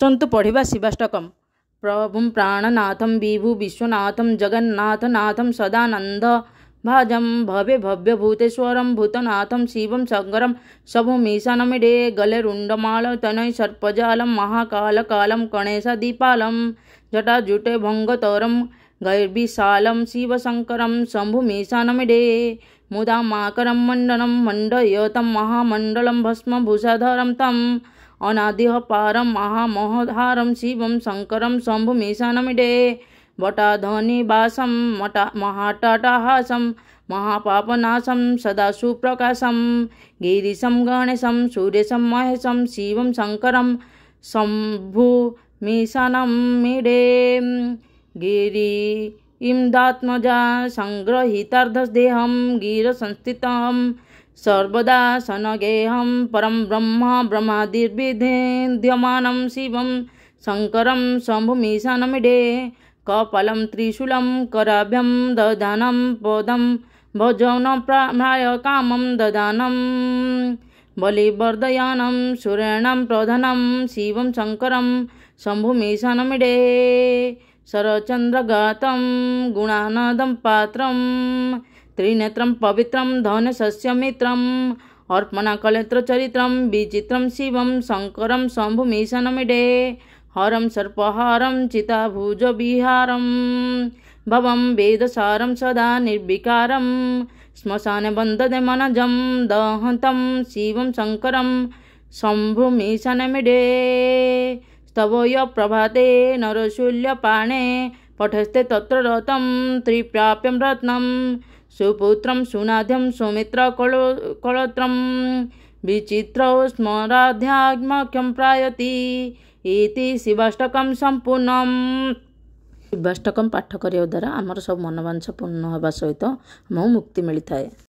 आसन्तु पढ़िबा शिवाष्टकम। प्रभुं प्राणनाथं विभु विश्वनाथं जगन्नाथनाथं सदानंद भाजं भव्य भव्य भूतेश्वरं भूतनाथं शिवं शंकरं शभुमीशानमिडे गले रुंडमाल तनय सर्पजालं महाकालकालं गणेशदीपालं जटाजुटे भंगतरं गैर्विशालं शिवशंकरं शंभुमीशानमिडे मुदा माकरं मंडनं मंडयतं महामंडलं भस्मभूषाधरं तम् अनादिह पारं महामोहधारं शिवं शंकरं शंभुमीशानमिडे वटाधनिवासं महाटाटहासं महापापनाशं सदा सुप्रकाशं गिरीशं गणेशं सुरेशं महेशं शिवं शंकरं शंभुमीशानमिडे गिरि इमदात्मजा संग्रहितार्धदेहं गिरसंस्थितं सर्वदा सनगेहं परं ब्रह्म ब्रह्मादिर्विध्यमानं शिवं शंकरं शंभुमीशानमिडे कपालं त्रिशूलं कराभ्यं दधानं पदं भजौनप्राय कामं ददानं बलिवर्धयानं सूर्याणां प्रधानं शिवं शंकरं शंभुमीशानमिडे शरचन्द्रगातं गुणानदं पात्रं त्रिनेत्रं पवित्रं धनसस्यमित्रम् अर्पणाकलेत्रचरित्रं विचित्रं शिवं शंकरं शंभुमीशानमिडे हरं सर्पहारं चिताभुजविहारं भवं वेदसारं सदा निर्विकारं श्मशाने वन्दते मनजं दहन्तं शिवं शंकरं शंभुमीशानमिडे स्तवोय प्रभाते नरशूल्यपाणे पठस्ते तत्र रतं त्रिप्राप्यं रत्नं सुपुत्रं सुनाद्यं सौमित्रकलोत्रं विचित्रौ स्मराध्यात्मख्यं प्रायति इति शिवाष्टकम संपूर्णम। शिवाष्टकम पाठ करिया द्वारा आमर सब मनोवांछा पूर्ण होगा सहित आमको मुक्ति मिलता है।